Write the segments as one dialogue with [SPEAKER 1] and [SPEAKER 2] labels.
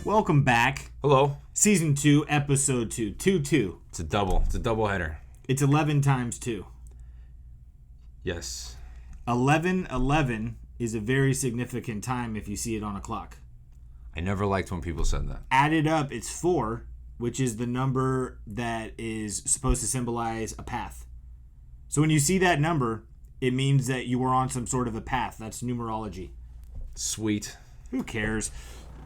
[SPEAKER 1] Welcome back.
[SPEAKER 2] Hello.
[SPEAKER 1] Season 2, Episode 2. 2-2.
[SPEAKER 2] It's a double. It's a double header.
[SPEAKER 1] It's 11 times 2.
[SPEAKER 2] Yes.
[SPEAKER 1] 11 is a very significant time if you see it on a clock.
[SPEAKER 2] I never liked when people said that.
[SPEAKER 1] Added up, it's 4, which is the number that is supposed to symbolize a path. So when you see that number, it means that you were on some sort of a path. That's numerology.
[SPEAKER 2] Sweet.
[SPEAKER 1] Who cares?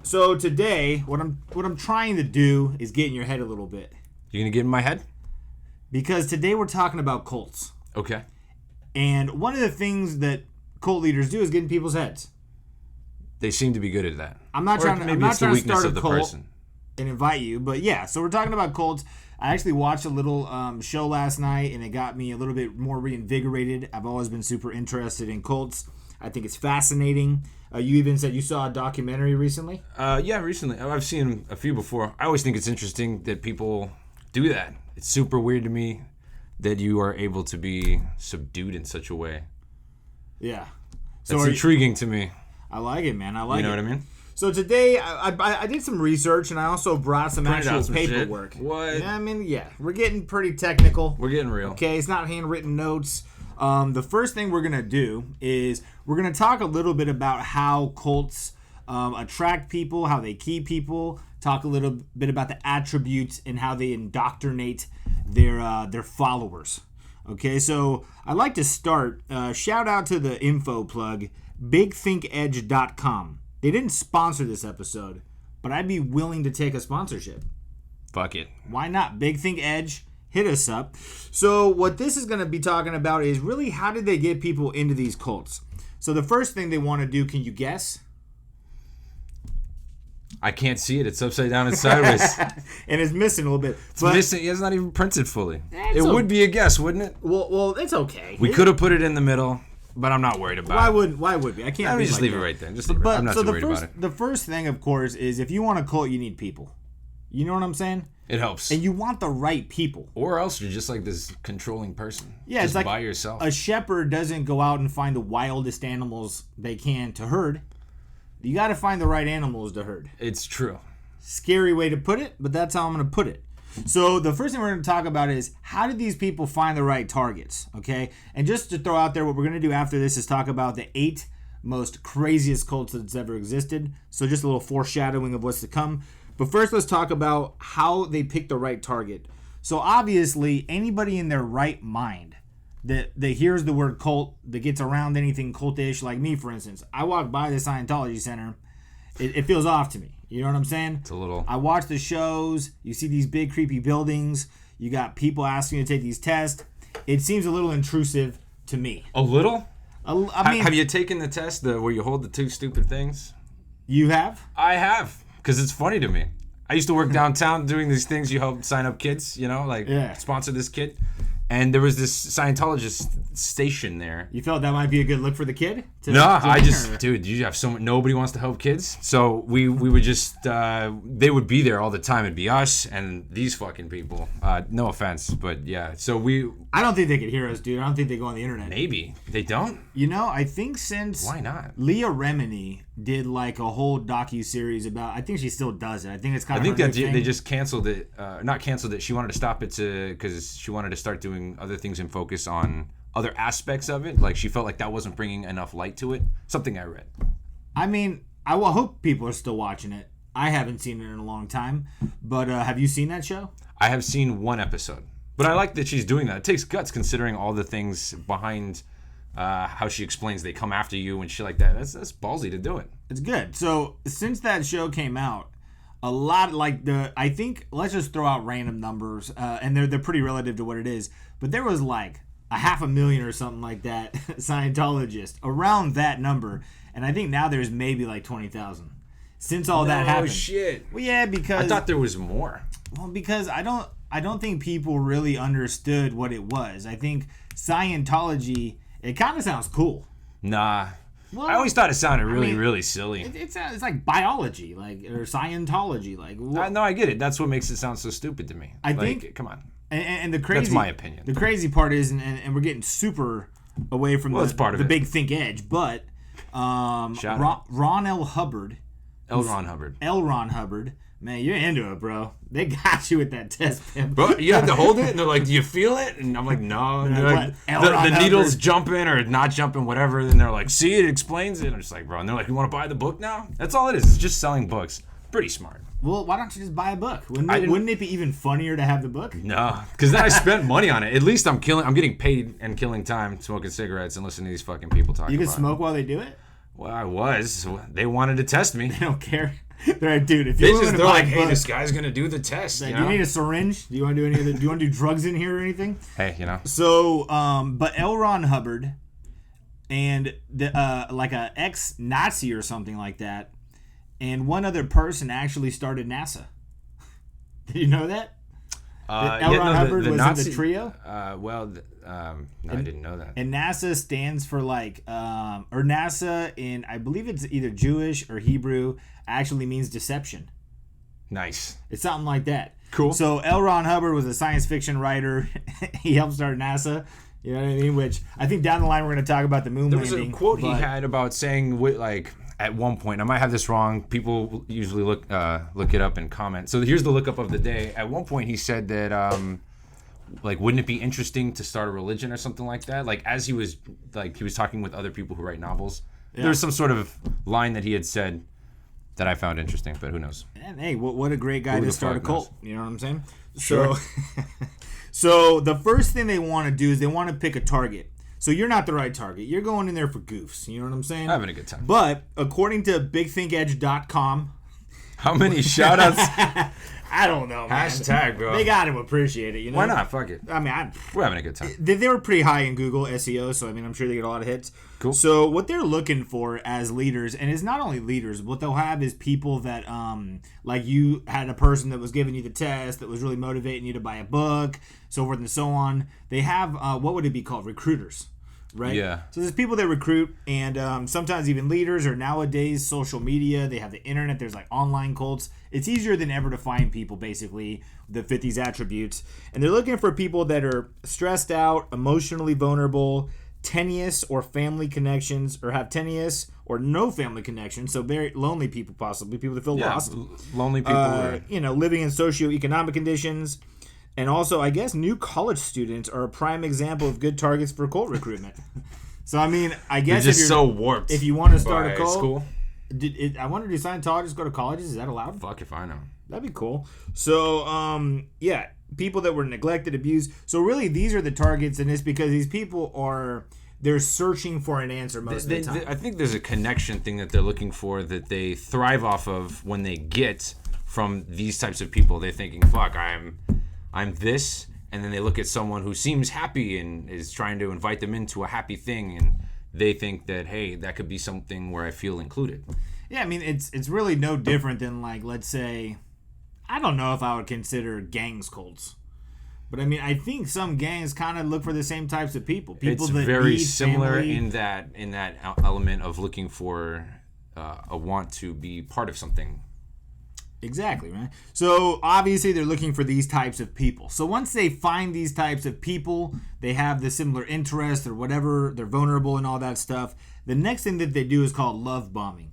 [SPEAKER 1] So today, what I'm trying to do is get in your head a little bit.
[SPEAKER 2] You gonna get in my head?
[SPEAKER 1] Because today we're talking about cults.
[SPEAKER 2] Okay.
[SPEAKER 1] And one of the things that cult leaders do is get in people's heads.
[SPEAKER 2] They seem to be good at that.
[SPEAKER 1] I'm not trying
[SPEAKER 2] maybe
[SPEAKER 1] to
[SPEAKER 2] it's the weakness
[SPEAKER 1] start a
[SPEAKER 2] of the
[SPEAKER 1] cult
[SPEAKER 2] person.
[SPEAKER 1] and invite you, but yeah. So we're talking about cults. I actually watched a little show last night, and it got me a little bit more reinvigorated. I've always been super interested in cults. I think it's fascinating. You even said you saw a documentary recently?
[SPEAKER 2] Yeah, recently. I've seen a few before. I always think it's interesting that people do that. It's super weird to me that you are able to be subdued in such a way.
[SPEAKER 1] Yeah.
[SPEAKER 2] That's intriguing to me.
[SPEAKER 1] I like it, man. I like it.
[SPEAKER 2] You know what I mean?
[SPEAKER 1] So today, I did some research, and I also brought some actual paperwork.
[SPEAKER 2] Shit. What?
[SPEAKER 1] Yeah, I mean, yeah. We're getting pretty technical.
[SPEAKER 2] We're getting real.
[SPEAKER 1] Okay, it's not handwritten notes. The first thing we're going to do is we're going to talk a little bit about how cults attract people, how they keep people, talk a little bit about the attributes and how they indoctrinate their followers. Okay, so I'd like to start, shout out to the info plug, bigthinkedge.com. They didn't sponsor this episode, but I'd be willing to take a sponsorship.
[SPEAKER 2] Fuck it.
[SPEAKER 1] Why not? Big Think Edge. Hit us up. So what this is going to be talking about is really how did they get people into these cults? So the first thing they want to do, can you guess?
[SPEAKER 2] I can't see it. It's upside down and sideways.
[SPEAKER 1] And it's missing a little bit.
[SPEAKER 2] It's missing. It's not even printed fully.
[SPEAKER 1] It
[SPEAKER 2] would be a guess, wouldn't it?
[SPEAKER 1] Well, it's okay.
[SPEAKER 2] We could have put it in the middle, but I'm not worried about it.
[SPEAKER 1] Why would we? I can't.
[SPEAKER 2] Let me just leave it right there. Just leave it. I'm not too worried about it.
[SPEAKER 1] The first thing, of course, is if you want a cult, you need people. You know what I'm saying?
[SPEAKER 2] It helps.
[SPEAKER 1] And you want the right people.
[SPEAKER 2] Or else you're just like this controlling person.
[SPEAKER 1] Yeah,
[SPEAKER 2] just
[SPEAKER 1] it's like
[SPEAKER 2] by yourself.
[SPEAKER 1] A shepherd doesn't go out and find the wildest animals they can to herd. You got to find the right animals to herd.
[SPEAKER 2] It's true.
[SPEAKER 1] Scary way to put it, but that's how I'm going to put it. So the first thing we're going to talk about is how did these people find the right targets, okay? And just to throw out there, what we're going to do after this is talk about the 8 most craziest cults that's ever existed. So just a little foreshadowing of what's to come. But first, let's talk about how they pick the right target. So obviously, anybody in their right mind that hears the word cult, that gets around anything cultish, like me, for instance. I walk by the Scientology Center. It feels off to me. You know what I'm saying?
[SPEAKER 2] It's a little.
[SPEAKER 1] I watch the shows. You see these big, creepy buildings. You got people asking you to take these tests. It seems a little intrusive to me.
[SPEAKER 2] A little?
[SPEAKER 1] I mean,
[SPEAKER 2] have you taken the test where you hold the 2 stupid things?
[SPEAKER 1] You have?
[SPEAKER 2] I have. Because it's funny to me. I used to work downtown doing these things. You help sign up kids, sponsor this kid. And there was this Scientologist station there.
[SPEAKER 1] You felt that might be a good look for the kid?
[SPEAKER 2] Dude, you have nobody wants to help kids. So we would just, they would be there all the time. It'd be us and these fucking people. No offense, but yeah. So
[SPEAKER 1] I don't think they could hear us, dude. I don't think they go on the internet.
[SPEAKER 2] Maybe. They don't?
[SPEAKER 1] I think since...
[SPEAKER 2] Why not?
[SPEAKER 1] Leah Remini did like a whole docu-series about... I think she still does it. I think it's kind of
[SPEAKER 2] I think that they just canceled it. Not canceled it. She wanted to stop it because she wanted to start doing other things and focus on other aspects of it. Like she felt like that wasn't bringing enough light to it. Something I read.
[SPEAKER 1] I mean, I will hope people are still watching it. I haven't seen it in a long time. But have you seen that show?
[SPEAKER 2] I have seen 1 episode. But I like that she's doing that. It takes guts considering all the things behind how she explains they come after you and shit like that. That's ballsy to do it.
[SPEAKER 1] It's good. So since that show came out, a lot I think, let's just throw out random numbers, and they're pretty relative to what it is, but there was like 500,000 or something like that Scientologists around that number, and I think now there's maybe like 20,000 since all that happened.
[SPEAKER 2] Oh shit.
[SPEAKER 1] Well, yeah, because
[SPEAKER 2] I thought there was more.
[SPEAKER 1] Well, because I don't think people really understood what it was. I think Scientology, it kind of sounds cool.
[SPEAKER 2] Nah. Well, I always thought it sounded really silly.
[SPEAKER 1] It's like biology, or Scientology,
[SPEAKER 2] No, I get it. That's what makes it sound so stupid to me.
[SPEAKER 1] I think.
[SPEAKER 2] Come on.
[SPEAKER 1] And the crazy.
[SPEAKER 2] That's my opinion.
[SPEAKER 1] The crazy part is, and we're getting super away from the Big Think Edge, but Ron L. Hubbard
[SPEAKER 2] L. Ron Hubbard.
[SPEAKER 1] L. Ron Hubbard. Man, you're into it, bro. They got you with that test, pimp.
[SPEAKER 2] Bro, you had to hold it, and they're like, "Do you feel it?" And I'm like, "No." And they're like, the needle's jumping or not jumping, whatever. And they're like, "See, it explains it." I'm just like, "Bro," and they're like, "You want to buy the book now?" That's all it is. It's just selling books. Pretty smart.
[SPEAKER 1] Well, why don't you just buy a book? Wouldn't it be even funnier to have the book?
[SPEAKER 2] No, because then I spent money on it. At least I'm getting paid and killing time smoking cigarettes and listening to these fucking people talk.
[SPEAKER 1] You can smoke while they do it?
[SPEAKER 2] Well, I was. They wanted to test me.
[SPEAKER 1] They don't care. They're like, dude, if you're
[SPEAKER 2] they're like, hey, this guy's gonna do the test.
[SPEAKER 1] Like, do you need a syringe? Do you want to do any of the? Do you want to do drugs in here or anything?
[SPEAKER 2] Hey, you know.
[SPEAKER 1] So, but L. Ron Hubbard and like a ex-Nazi or something like that, and one other person actually started NASA. Did you know that? L. Ron Hubbard was Nazi, in the trio.
[SPEAKER 2] No, I didn't know that.
[SPEAKER 1] And NASA stands for like, or NASA in, I believe it's either Jewish or Hebrew, actually means deception.
[SPEAKER 2] Nice.
[SPEAKER 1] It's something like that.
[SPEAKER 2] Cool.
[SPEAKER 1] So L. Ron Hubbard was a science fiction writer. He helped start NASA. You know what I mean? Which I think down the line we're going to talk about the moon landing.
[SPEAKER 2] There was a quote he had about saying, like, at one point, I might have this wrong. People usually look it up and comment. So here's the lookup of the day. At one point, he said that, like, wouldn't it be interesting to start a religion or something like that? Like, as he was talking with other people who write novels. Yeah. There's some sort of line that he had said that I found interesting, but who knows?
[SPEAKER 1] And hey, what a great guy to start a cult. You know what I'm saying?
[SPEAKER 2] Sure.
[SPEAKER 1] So the first thing they want to do is they want to pick a target. So you're not the right target. You're going in there for goofs. You know what I'm saying?
[SPEAKER 2] Having a good time.
[SPEAKER 1] But according to BigThinkEdge.com,
[SPEAKER 2] how many shout-outs?
[SPEAKER 1] I don't know, man.
[SPEAKER 2] Hashtag, bro.
[SPEAKER 1] They got to appreciate it, you know?
[SPEAKER 2] Why not? Fuck it.
[SPEAKER 1] I mean,
[SPEAKER 2] we're having a good time.
[SPEAKER 1] They were pretty high in Google SEO, so I mean, I'm sure they get a lot of hits.
[SPEAKER 2] Cool.
[SPEAKER 1] So what they're looking for as leaders, and it's not only leaders, what they'll have is people that, like you had a person that was giving you the test, that was really motivating you to buy a book, so forth and so on. They have, what would it be called? Recruiters. Right?
[SPEAKER 2] Yeah.
[SPEAKER 1] So there's people that recruit, and sometimes even leaders, or nowadays social media, they have the internet, there's like online cults. It's easier than ever to find people basically that fit these attributes. And they're looking for people that are stressed out, emotionally vulnerable, tenuous or family connections, or have tenuous or no family connections, so very lonely people possibly, people that feel lost.
[SPEAKER 2] Lonely people.
[SPEAKER 1] Living in socioeconomic conditions. And also, I guess new college students are a prime example of good targets for cult recruitment. So, I mean, I guess
[SPEAKER 2] they're just so warped.
[SPEAKER 1] If you want to start a cult,
[SPEAKER 2] school.
[SPEAKER 1] I wonder, do Scientologists go to colleges? Is that allowed?
[SPEAKER 2] Fuck if I know.
[SPEAKER 1] That'd be cool. So, yeah, people that were neglected, abused. So, really, these are the targets, and it's because these people they're searching for an answer most of the time.
[SPEAKER 2] I think there's a connection thing that they're looking for that they thrive off of when they get from these types of people. They're thinking, fuck, I'm this, and then they look at someone who seems happy and is trying to invite them into a happy thing, and they think that, hey, that could be something where I feel included.
[SPEAKER 1] Yeah, I mean, it's really no different than, like, let's say, I don't know if I would consider gangs cults, but I mean, I think some gangs kind of look for the same types of people.
[SPEAKER 2] It's
[SPEAKER 1] that
[SPEAKER 2] very similar
[SPEAKER 1] family.
[SPEAKER 2] in that element of looking for a want to be part of something.
[SPEAKER 1] Exactly, right? So, obviously, they're looking for these types of people. So, once they find these types of people, they have the similar interests or whatever, they're vulnerable and all that stuff. The next thing that they do is called love bombing.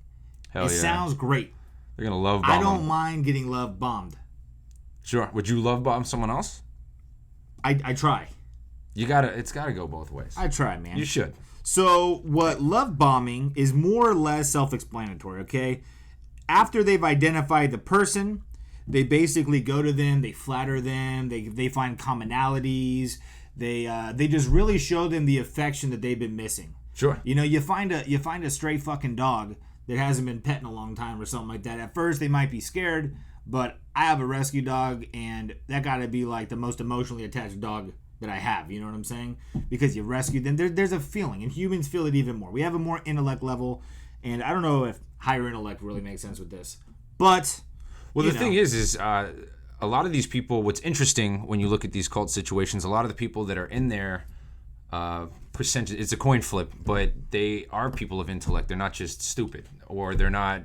[SPEAKER 2] Hell
[SPEAKER 1] it
[SPEAKER 2] yeah.
[SPEAKER 1] sounds great.
[SPEAKER 2] They're going to love bomb
[SPEAKER 1] I don't mind getting love bombed.
[SPEAKER 2] Sure. Would you love bomb someone else?
[SPEAKER 1] I try.
[SPEAKER 2] It's got to go both ways.
[SPEAKER 1] I try, man.
[SPEAKER 2] You should.
[SPEAKER 1] So, what love bombing is more or less self-explanatory, okay? After they've identified the person, they basically go to them, they flatter them, they find commonalities, they just really show them the affection that they've been missing.
[SPEAKER 2] Sure.
[SPEAKER 1] You know, you find a stray fucking dog that hasn't been pet in a long time or something like that. At first, they might be scared, but I have a rescue dog, and that got to be like the most emotionally attached dog that I have. You know what I'm saying? Because you rescued them. There's a feeling, and humans feel it even more. We have a more intellect level, and I don't know if higher intellect really makes sense with this, but
[SPEAKER 2] the thing is a lot of these people, what's interesting when you look at these cult situations, a lot of the people that are in there, percentage, it's a coin flip, but they are people of intellect. They're not just stupid, or they're not,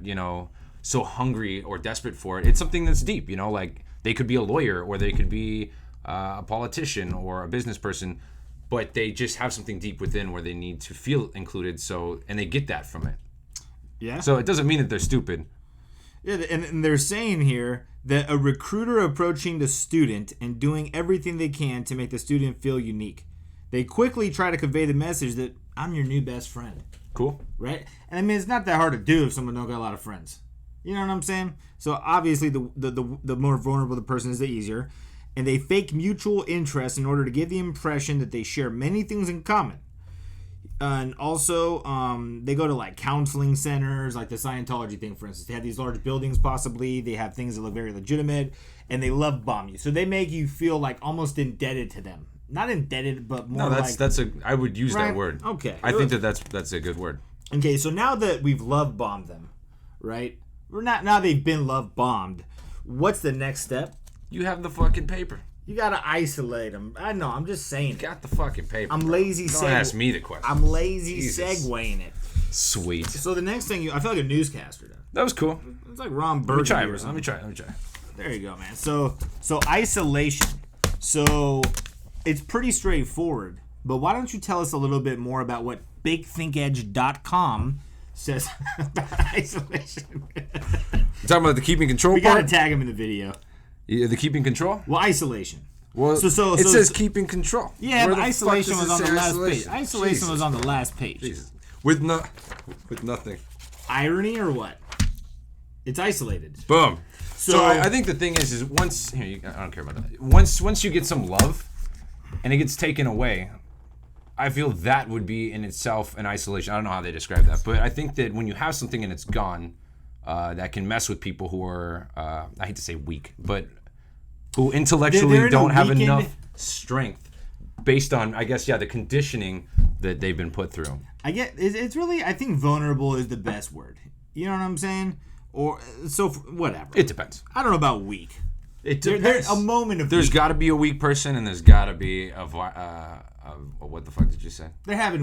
[SPEAKER 2] so hungry or desperate for it. It's something that's deep, like they could be a lawyer, or they could be a politician or a business person, but they just have something deep within where they need to feel included. And they get that from it.
[SPEAKER 1] Yeah.
[SPEAKER 2] So it doesn't mean that they're stupid.
[SPEAKER 1] Yeah, and they're saying here that a recruiter approaching the student and doing everything they can to make the student feel unique. They quickly try to convey the message that I'm your new best friend.
[SPEAKER 2] Cool.
[SPEAKER 1] Right? And I mean, it's not that hard to do if someone don't got a lot of friends. You know what I'm saying? So obviously the more vulnerable the person is, the easier. And they fake mutual interest in order to give the impression that they share many things in common. And also, they go to like counseling centers, like the Scientology thing, for instance. They have these large buildings, possibly. They have things that look very legitimate, and they love bomb you. So they make you feel like almost indebted to them. Not indebted, but more
[SPEAKER 2] I would use that word.
[SPEAKER 1] Okay.
[SPEAKER 2] I think that's a good word.
[SPEAKER 1] Okay, so now that we've love bombed them, right? Now they've been love bombed. What's the next step?
[SPEAKER 2] You have the fucking paper.
[SPEAKER 1] You gotta isolate them. I know. I'm just saying.
[SPEAKER 2] You got the fucking paper.
[SPEAKER 1] I'm lazy.
[SPEAKER 2] Don't ask me the question.
[SPEAKER 1] I'm lazy segueing it.
[SPEAKER 2] Sweet.
[SPEAKER 1] So the next thing I feel like a newscaster does.
[SPEAKER 2] That was cool.
[SPEAKER 1] It's like Ron Burgundy.
[SPEAKER 2] Let me try.
[SPEAKER 1] There you go, man. So isolation. So it's pretty straightforward. But why don't you tell us a little bit more about what BigThinkEdge.com says about isolation?
[SPEAKER 2] You talking about the keeping control
[SPEAKER 1] We
[SPEAKER 2] part?
[SPEAKER 1] gotta tag him in the video.
[SPEAKER 2] Yeah, the keeping control?
[SPEAKER 1] Well, isolation.
[SPEAKER 2] Well, it says keeping control.
[SPEAKER 1] Yeah, but isolation was on the last page. Isolation was on the last page.
[SPEAKER 2] Jesus. With nothing.
[SPEAKER 1] Irony or what? It's isolated.
[SPEAKER 2] Boom. So I think the thing is once I don't care about that. Once you get some love, and it gets taken away, I feel that would be in itself an isolation. I don't know how they describe that, but I think that when you have something and it's gone, that can mess with people who are I hate to say weak, but who intellectually don't have enough strength based on, I guess, the conditioning that they've been put through.
[SPEAKER 1] It's really, I think vulnerable is the best word. You know what I'm saying? Or so whatever.
[SPEAKER 2] It depends.
[SPEAKER 1] I don't know about weak.
[SPEAKER 2] It depends.
[SPEAKER 1] There's a moment of.
[SPEAKER 2] There's got to be a weak person, and there's got to be what the fuck did you say?
[SPEAKER 1] They're having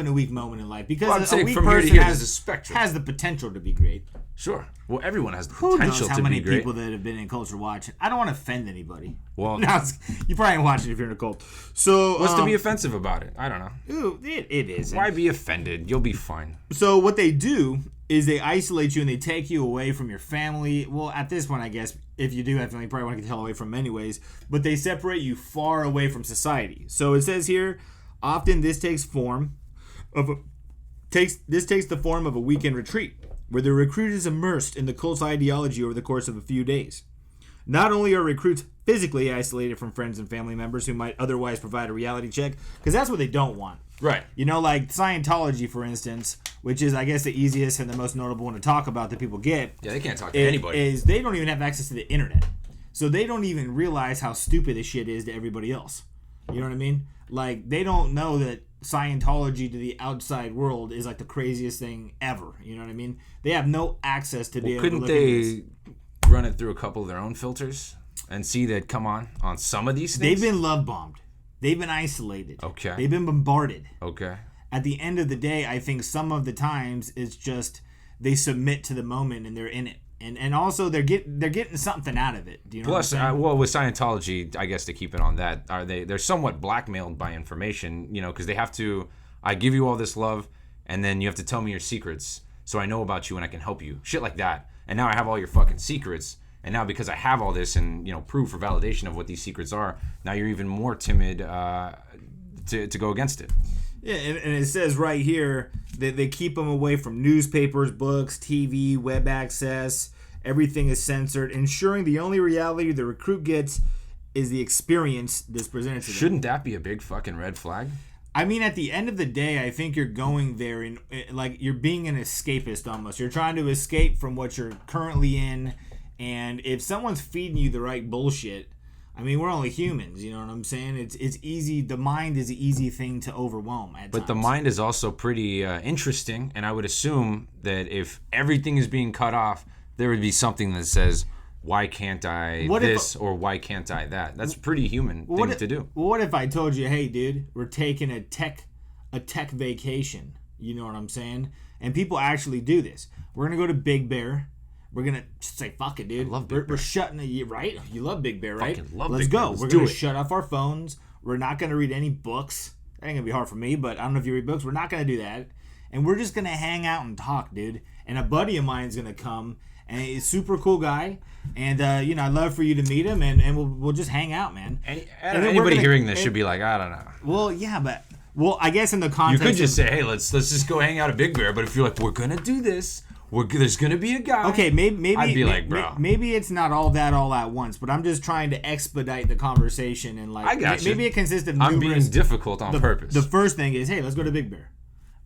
[SPEAKER 1] a weak moment in life because
[SPEAKER 2] a weak person has a spectrum.
[SPEAKER 1] Has the potential to be great.
[SPEAKER 2] Sure. Well, everyone has the
[SPEAKER 1] Who
[SPEAKER 2] potential
[SPEAKER 1] knows how
[SPEAKER 2] to
[SPEAKER 1] many
[SPEAKER 2] be great.
[SPEAKER 1] people that have been in culture watching? I don't want to offend anybody.
[SPEAKER 2] Well,
[SPEAKER 1] no, you probably ain't watching if you're in a cult. So
[SPEAKER 2] what's to be offensive about it? I don't know.
[SPEAKER 1] Ooh, it is.
[SPEAKER 2] Why be offended? You'll be fine.
[SPEAKER 1] So what they do is they isolate you and they take you away from your family. Well, at this point, I guess, if you do have family, you probably want to get the hell away from them anyways. But they separate you far away from society. So it says here, often this takes the form of a weekend retreat, where the recruit is immersed in the cult's ideology over the course of a few days. Not only are recruits physically isolated from friends and family members who might otherwise provide a reality check, because that's what they don't want.
[SPEAKER 2] Right.
[SPEAKER 1] You know, like Scientology, for instance, which is, I guess, the easiest and the most notable one to talk about that people get.
[SPEAKER 2] Yeah, they can't talk to anybody.
[SPEAKER 1] Is they don't even have access to the internet. So they don't even realize how stupid this shit is to everybody else. You know what I mean? Like, they don't know that Scientology to the outside world is like the craziest thing ever. You know what I mean? They have no access to be able to
[SPEAKER 2] couldn't
[SPEAKER 1] look at this.
[SPEAKER 2] they run it through a couple of their own filters and see that, come on some of these things?
[SPEAKER 1] They've been love bombed. They've been isolated.
[SPEAKER 2] Okay.
[SPEAKER 1] They've been bombarded.
[SPEAKER 2] Okay.
[SPEAKER 1] At the end of the day, I think some of the times it's just they submit to the moment and they're in it. And also they're getting something out of it. Do you know
[SPEAKER 2] Plus,
[SPEAKER 1] what I'm saying?
[SPEAKER 2] well, with Scientology, I guess to keep it on that, they're somewhat blackmailed by information, because they have to. I give you all this love, and then you have to tell me your secrets, so I know about you and I can help you. Shit like that. And now I have all your fucking secrets, and now because I have all this and proof or validation of what these secrets are, now you're even more timid to go against it.
[SPEAKER 1] Yeah, and it says right here that they keep them away from newspapers, books, TV, web access. Everything is censored, ensuring the only reality the recruit gets is the experience that's presented to them.
[SPEAKER 2] Shouldn't that be a big fucking red flag?
[SPEAKER 1] I mean, at the end of the day, I think you're going there and like you're being an escapist almost. You're trying to escape from what you're currently in, and if someone's feeding you the right bullshit, I mean, we're only humans, you know what I'm saying? It's easy. The mind is an easy thing to overwhelm at times.
[SPEAKER 2] The mind is also pretty interesting, and I would assume that if everything is being cut off, there would be something that says, why can't I or why can't I that? That's a pretty human thing to do.
[SPEAKER 1] What if I told you, hey, dude, we're taking a tech vacation? You know what I'm saying? And people actually do this. We're going to go to Big Bear. We're going to just say, fuck it, dude.
[SPEAKER 2] I love Big Bear.
[SPEAKER 1] We're shutting it, right? You love Big Bear, right?
[SPEAKER 2] Fucking love
[SPEAKER 1] Let's
[SPEAKER 2] Big
[SPEAKER 1] go.
[SPEAKER 2] Bear. Let's
[SPEAKER 1] We're going to shut off our phones. We're not going to read any books. That ain't going to be hard for me, but I don't know if you read books. We're not going to do that. And we're just going to hang out and talk, dude. And a buddy of mine's going to come, and he's a super cool guy. And I'd love for you to meet him, and we'll just hang out, man.
[SPEAKER 2] Anybody hearing this should be like, I don't know.
[SPEAKER 1] Well, yeah, but I guess in the context,
[SPEAKER 2] you could just say, hey, let's just go hang out at Big Bear. But if you're like, we're gonna do this, there's gonna be a guy.
[SPEAKER 1] Okay, maybe
[SPEAKER 2] I'd be like, bro,
[SPEAKER 1] maybe it's not all at once, but I'm just trying to expedite the conversation and like,
[SPEAKER 2] I got you.
[SPEAKER 1] Maybe it consists of.
[SPEAKER 2] I'm being difficult on purpose.
[SPEAKER 1] The first thing is, hey, let's go to Big Bear.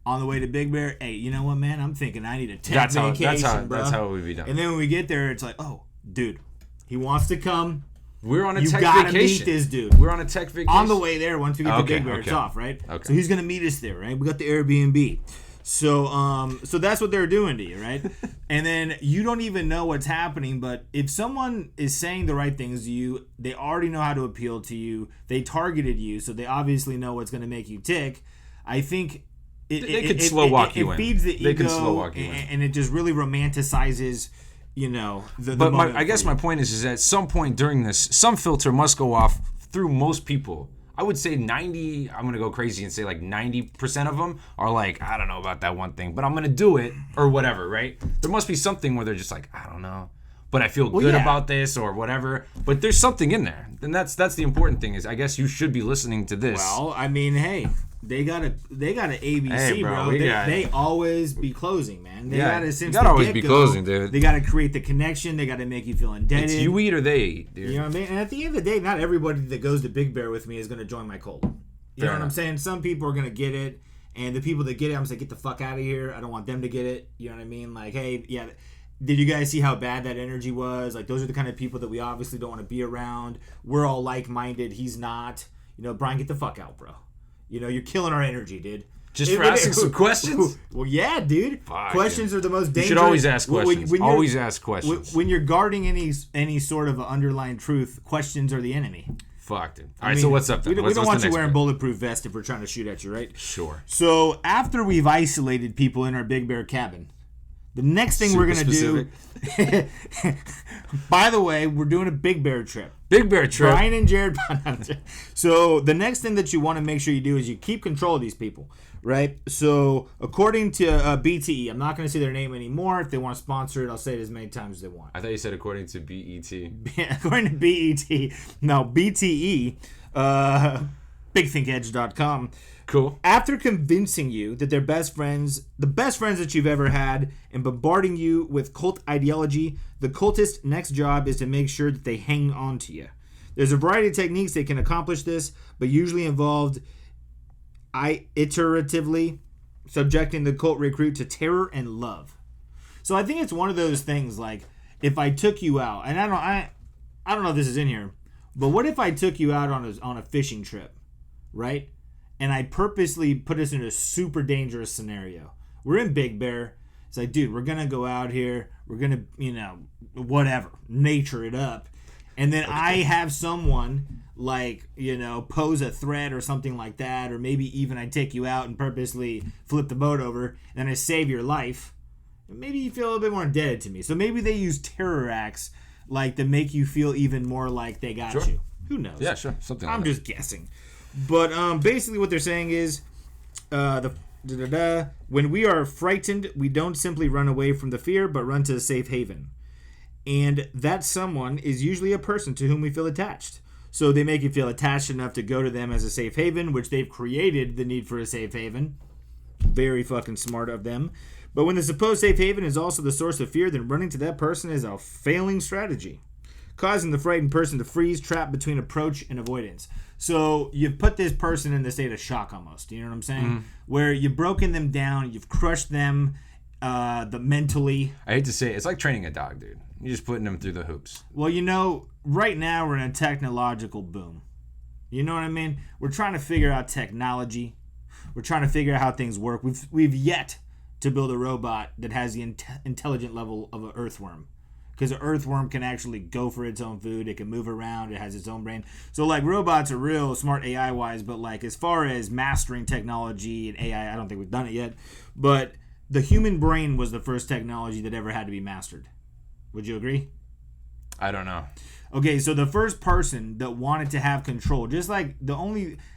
[SPEAKER 1] On the way to Big Bear, hey, you know what, man? I'm thinking I need a tech vacation, bro.
[SPEAKER 2] That's how it would be done.
[SPEAKER 1] And then when we get there, it's like, oh, dude, he wants to come.
[SPEAKER 2] We're on a tech vacation.
[SPEAKER 1] You gotta meet this dude.
[SPEAKER 2] We're on a tech vacation.
[SPEAKER 1] On the way there, once we get to Big Bear, it's off, right?
[SPEAKER 2] Okay.
[SPEAKER 1] So he's gonna meet us there, right? We got the Airbnb. So that's what they're doing to you, right? And then you don't even know what's happening, but if someone is saying the right things to you, they already know how to appeal to you. They targeted you, so they obviously know what's gonna make you tick. I think
[SPEAKER 2] they could slow walk you in.
[SPEAKER 1] It feeds the ego,
[SPEAKER 2] they can slow walk you in,
[SPEAKER 1] and it just really romanticizes.
[SPEAKER 2] I guess my point is at some point during this, some filter must go off through most people. I would say 90, I'm going to go crazy and say like 90% of them are like, I don't know about that one thing, but I'm going to do it or whatever, right? There must be something where they're just like, I don't know, but I feel good about this or whatever. But there's something in there. And that's the important thing is I guess you should be listening to this.
[SPEAKER 1] Well, I mean, hey, they got an ABC,
[SPEAKER 2] hey, bro.
[SPEAKER 1] They always be closing, man. They
[SPEAKER 2] gotta always be closing, dude.
[SPEAKER 1] They gotta create the connection. They gotta make you feel indebted.
[SPEAKER 2] It's you eat or they eat, dude.
[SPEAKER 1] You know what I mean? And at the end of the day, not everybody that goes to Big Bear with me is gonna join my cult. You know what I'm saying? Some people are gonna get it, and the people that get it, I'm gonna say, get the fuck out of here. I don't want them to get it. You know what I mean? Like, hey, yeah. Did you guys see how bad that energy was? Like, those are the kind of people that we obviously don't want to be around. We're all like-minded. He's not. Brian, get the fuck out, bro. You're killing our energy, dude.
[SPEAKER 2] Just for asking some questions?
[SPEAKER 1] Well, yeah, dude. Questions are the most dangerous.
[SPEAKER 2] You should always ask questions. Always ask questions.
[SPEAKER 1] When you're guarding any sort of underlying truth, questions are the enemy.
[SPEAKER 2] Fuck, dude. All right, so what's up then?
[SPEAKER 1] We don't want you wearing bulletproof vests if we're trying to shoot at you, right?
[SPEAKER 2] Sure.
[SPEAKER 1] So after we've isolated people in our Big Bear cabin, the next thing we're going to do... By the way, we're doing a Big Bear trip.
[SPEAKER 2] Big Bear trip.
[SPEAKER 1] Brian and Jerid. So the next thing that you want to make sure you do is you keep control of these people, right? So according to BTE, I'm not going to say their name anymore. If they want to sponsor it, I'll say it as many times as they want.
[SPEAKER 2] I thought you said according to BET.
[SPEAKER 1] According to BET. No, BTE. BigThinkEdge.com.
[SPEAKER 2] Cool.
[SPEAKER 1] After convincing you that they're best friends, the best friends that you've ever had, and bombarding you with cult ideology, the cultist's next job is to make sure that they hang on to you. There's a variety of techniques that can accomplish this, but usually involved iteratively subjecting the cult recruit to terror and love. So I think it's one of those things like if I took you out, and I don't know if this is in here, but what if I took you out on a fishing trip, right? And I purposely put us in a super dangerous scenario. We're in Big Bear. It's like, dude, we're going to go out here. We're going to, whatever, nature it up. And then I have someone like, pose a threat or something like that. Or maybe even I take you out and purposely flip the boat over and I save your life. Maybe you feel a little bit more indebted to me. So maybe they use terror acts like to make you feel even more like they got you. Who knows?
[SPEAKER 2] Yeah, sure. Something
[SPEAKER 1] I'm
[SPEAKER 2] like
[SPEAKER 1] just guessing. But basically what they're saying is when we are frightened, we don't simply run away from the fear, but run to a safe haven. And that someone is usually a person to whom we feel attached. So they make you feel attached enough to go to them as a safe haven, which they've created the need for a safe haven. Very fucking smart of them. But when the supposed safe haven is also the source of fear, then running to that person is a failing strategy, causing the frightened person to freeze, trapped between approach and avoidance. So you've put this person in the state of shock almost, you know what I'm saying? Mm-hmm. Where you've broken them down, you've crushed them mentally.
[SPEAKER 2] I hate to say it, it's like training a dog, dude. You're just putting them through the hoops.
[SPEAKER 1] Well, right now we're in a technological boom. You know what I mean? We're trying to figure out technology. We're trying to figure out how things work. We've yet to build a robot that has the intelligent level of an earthworm. Because an earthworm can actually go for its own food. It can move around. It has its own brain. So, robots are real smart AI-wise. But, as far as mastering technology and AI, I don't think we've done it yet. But the human brain was the first technology that ever had to be mastered. Would you agree?
[SPEAKER 2] I don't know.
[SPEAKER 1] Okay, so the first person that wanted to have control, just like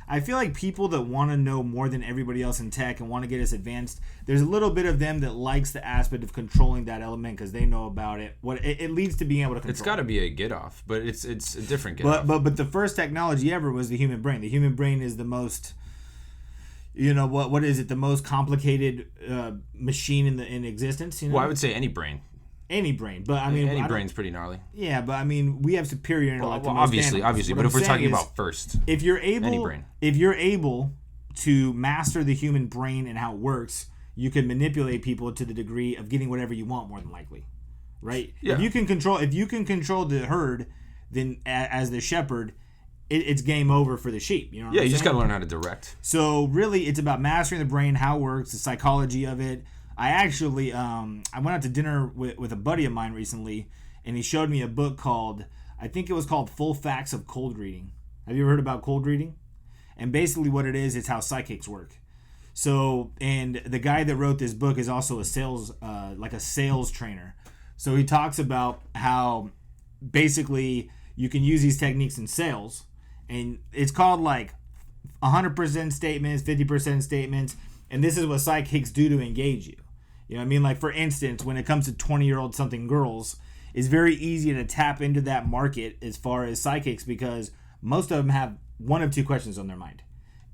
[SPEAKER 1] I feel like people that want to know more than everybody else in tech and want to get us advanced, there's a little bit of them that likes the aspect of controlling that element because they know about it. What it leads to being able to control.
[SPEAKER 2] It's got to be a get off, but it's a different get off.
[SPEAKER 1] But the first technology ever was the human brain. The human brain is the most, what is it? The most complicated machine in existence.
[SPEAKER 2] Well, I would say any brain.
[SPEAKER 1] Any brain, but I mean,
[SPEAKER 2] any brain's pretty gnarly.
[SPEAKER 1] Yeah, but I mean, we have superior intellect.
[SPEAKER 2] Well, obviously. But if we're talking about first,
[SPEAKER 1] if you're
[SPEAKER 2] any brain.
[SPEAKER 1] able to master the human brain and how it works, you can manipulate people to the degree of getting whatever you want, more than likely, right?
[SPEAKER 2] Yeah.
[SPEAKER 1] If you can control the herd, then as the shepherd, it's game over for the sheep. You know what I'm
[SPEAKER 2] you just got
[SPEAKER 1] saying?
[SPEAKER 2] to learn how to direct.
[SPEAKER 1] So really, it's about mastering the brain, how it works, the psychology of it. I actually, I went out to dinner with a buddy of mine recently, and he showed me a book called, I think it was called Full Facts of Cold Reading. Have you ever heard about cold reading? And basically what it is how psychics work. So, and the guy that wrote this book is also a sales trainer. So he talks about how basically you can use these techniques in sales, and it's called like 100% statements, 50% statements, and this is what psychics do to engage you. You know what I mean? Like, for instance, when it comes to 20-year-old something girls, it's very easy to tap into that market as far as psychics because most of them have one of two questions on their mind.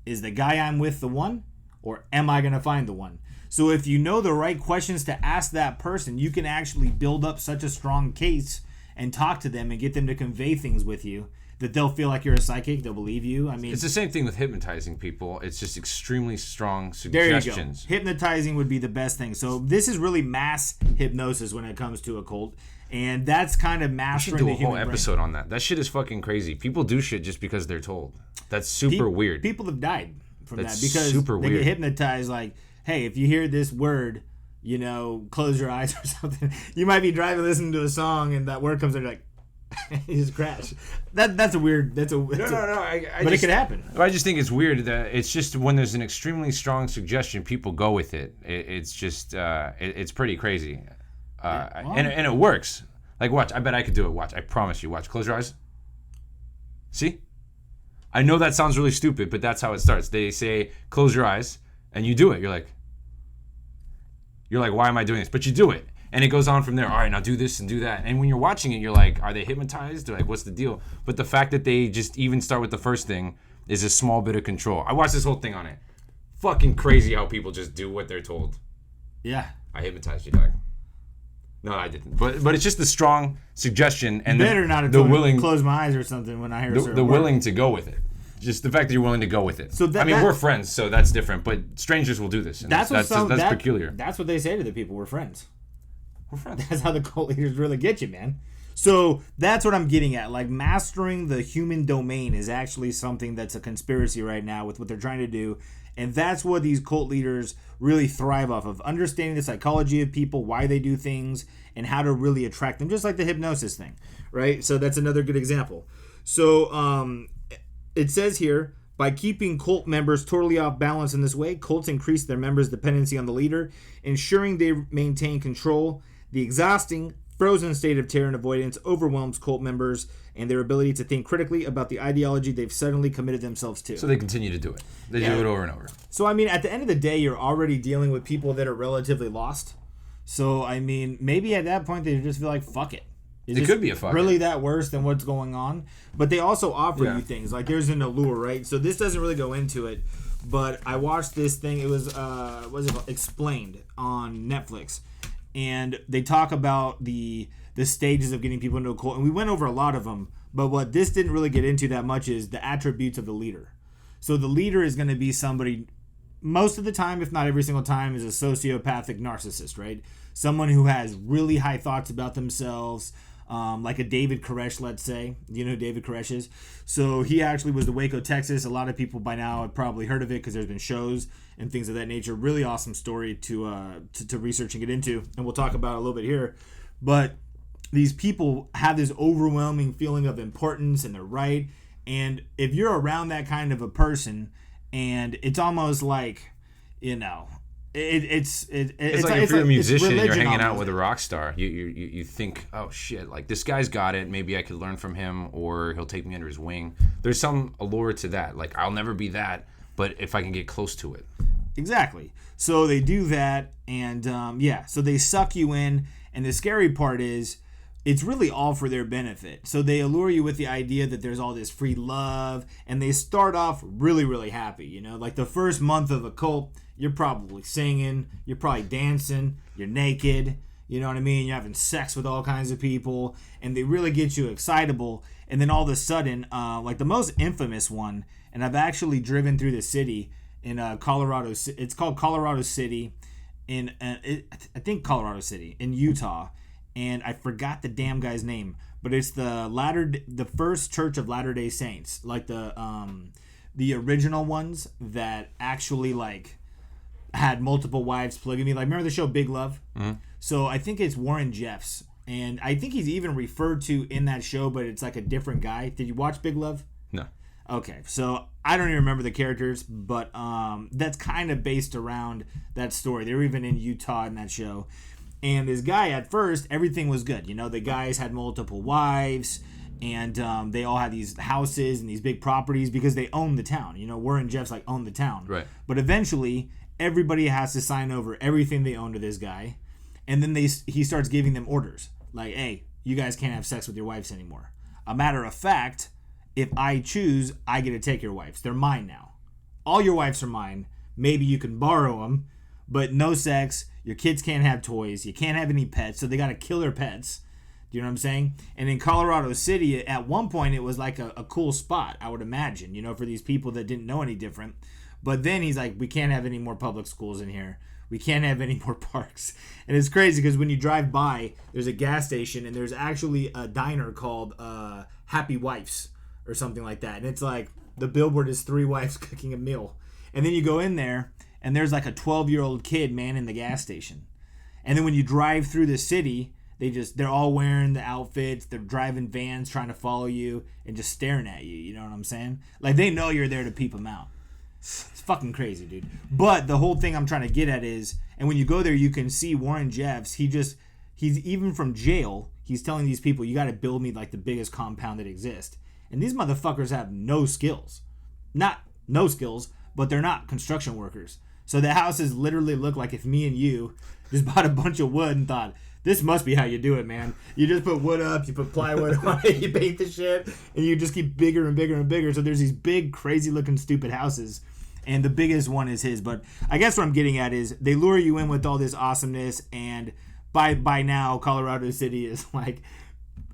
[SPEAKER 1] Is the guy I'm with the one, or am I going to find the one? So if you know the right questions to ask that person, you can actually build up such a strong case and talk to them and get them to convey things with you that they'll feel like you're a psychic. They'll believe you. I mean,
[SPEAKER 2] it's the same thing with hypnotizing people. It's just extremely strong
[SPEAKER 1] there
[SPEAKER 2] suggestions.
[SPEAKER 1] You go. Hypnotizing would be the best thing. So this is really mass hypnosis when it comes to a cult, and that's kind of mastering the human brain.
[SPEAKER 2] We should do a whole episode on that. That shit is fucking crazy. People do shit just because they're told. That's super weird.
[SPEAKER 1] People have died from
[SPEAKER 2] That's
[SPEAKER 1] that because
[SPEAKER 2] super
[SPEAKER 1] they
[SPEAKER 2] weird.
[SPEAKER 1] get hypnotized. Like, hey, if you hear this word, close your eyes or something. You might be driving, listening to a song, and that word comes out, you're like, you just crash. That's a weird. But it could happen.
[SPEAKER 2] I just think it's weird that it's just when there's an extremely strong suggestion, people go with it. It's just it's pretty crazy, and it works. Like, watch. I bet I could do it. Watch. I promise you. Watch. Close your eyes. See? I know that sounds really stupid, but that's how it starts. They say close your eyes, and you do it. You're like, why am I doing this? But you do it. And it goes on from there. All right, now do this and do that. And when you're watching it, you're like, are they hypnotized? Or like, what's the deal? But the fact that they just even start with the first thing is a small bit of control. I watched this whole thing on it. Fucking crazy how people just do what they're told.
[SPEAKER 1] Yeah.
[SPEAKER 2] I hypnotized you, dog. No, I didn't. But it's just the strong suggestion and
[SPEAKER 1] better not have told me to close my eyes or something when I hear
[SPEAKER 2] the willing to go with it. Just the fact that you're willing to go with it. So we're friends, so that's different. But strangers will do this. And that's peculiar.
[SPEAKER 1] That's what they say to the people. We're friends.
[SPEAKER 2] We're friends.
[SPEAKER 1] That's how the cult leaders really get you, man. So that's what I'm getting at. Like, mastering the human domain is actually something that's a conspiracy right now with what they're trying to do. And that's what these cult leaders really thrive off of. Understanding the psychology of people, why they do things, and how to really attract them. Just like the hypnosis thing, right? So that's another good example. So it says here, by keeping cult members totally off balance in this way, cults increase their members' dependency on the leader, ensuring they maintain control. The exhausting, frozen state of terror and avoidance overwhelms cult members and their ability to think critically about the ideology they've suddenly committed themselves to.
[SPEAKER 2] So they continue to do it. They do it over and over.
[SPEAKER 1] So, I mean, at the end of the day, you're already dealing with people that are relatively lost. So, I mean, maybe at that point, they just feel like, fuck it.
[SPEAKER 2] It could be a fuck
[SPEAKER 1] really
[SPEAKER 2] it.
[SPEAKER 1] That worse than what's going on. But they also offer you things. Like, there's an allure, right? So this doesn't really go into it. But I watched this thing. It was, what is it called? Explained on Netflix. And they talk about the stages of getting people into a cult. And we went over a lot of them. But what this didn't really get into that much is the attributes of the leader. So the leader is going to be somebody, most of the time, if not every single time, is a sociopathic narcissist, right? Someone who has really high thoughts about themselves, like a David Koresh, let's say. You know who David Koresh is? So he actually was to Waco, Texas. A lot of people by now have probably heard of it because there's been shows and things of that nature. Really awesome story to research and get into, and we'll talk about it a little bit here. But these people have this overwhelming feeling of importance, and they're right. And if you're around that kind of a person, and it's almost like,
[SPEAKER 2] It's like if you're a musician and you're hanging out with a rock star, you think, oh shit, like this guy's got it. Maybe I could learn from him, or he'll take me under his wing. There's some allure to that. Like I'll never be that, but if I can get close to it.
[SPEAKER 1] Exactly. So they do that, and so they suck you in. And the scary part is, it's really all for their benefit. So they allure you with the idea that there's all this free love, and they start off really, really happy. You know, like the first month of a cult, you're probably singing, you're probably dancing, you're naked, you know what I mean? You're having sex with all kinds of people, and they really get you excitable. And then all of a sudden, like the most infamous one, and I've actually driven through the city in Colorado. It's called Colorado City, I think Colorado City in Utah. And I forgot the damn guy's name, but it's the First Church of Latter-day Saints, like the original ones that actually like had multiple wives, polygamy. Like remember the show Big Love? Mm-hmm. So I think it's Warren Jeffs, and I think he's even referred to in that show, but it's like a different guy. Did you watch Big Love?
[SPEAKER 2] No.
[SPEAKER 1] Okay, so I don't even remember the characters, but that's kind of based around that story. They were even in Utah in that show. And this guy, at first, everything was good. You know, the guys had multiple wives, and they all had these houses and these big properties because they owned the town. You know, Warren Jeffs, like, owned the town.
[SPEAKER 2] Right.
[SPEAKER 1] But eventually, everybody has to sign over everything they own to this guy. And then he starts giving them orders. Like, hey, you guys can't have sex with your wives anymore. A matter of fact, if I choose, I get to take your wives. They're mine now. All your wives are mine. Maybe you can borrow them, but no sex. Your kids can't have toys. You can't have any pets, so they got to kill their pets. Do you know what I'm saying? And in Colorado City, at one point, it was like a cool spot, I would imagine, you know, for these people that didn't know any different. But then he's like, we can't have any more public schools in here. We can't have any more parks. And it's crazy because when you drive by, there's a gas station, and there's actually a diner called Happy Wives or something like that. And it's like the billboard is 3 wives cooking a meal. And then you go in there, and there's like a 12-year-old kid, man, in the gas station. And then when you drive through the city, they're all wearing the outfits. They're driving vans trying to follow you and just staring at you. You know what I'm saying? Like, they know you're there to peep them out. It's fucking crazy, dude. But the whole thing I'm trying to get at is, and when you go there, you can see Warren Jeffs. He's even from jail, he's telling these people, you got to build me like the biggest compound that exists. And these motherfuckers have no skills. Not no skills, but they're not construction workers. So the houses literally look like if me and you just bought a bunch of wood and thought, this must be how you do it, man. You just put wood up, you put plywood on it, you paint the shit, and you just keep bigger and bigger and bigger. So there's these big, crazy-looking, stupid houses, and the biggest one is his. But I guess what I'm getting at is they lure you in with all this awesomeness, and by now, Colorado City is like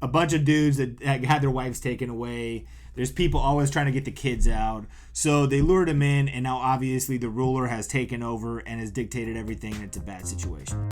[SPEAKER 1] a bunch of dudes that had their wives taken away. There's people always trying to get the kids out. So they lured him in, and now obviously the ruler has taken over and has dictated everything, and it's a bad situation.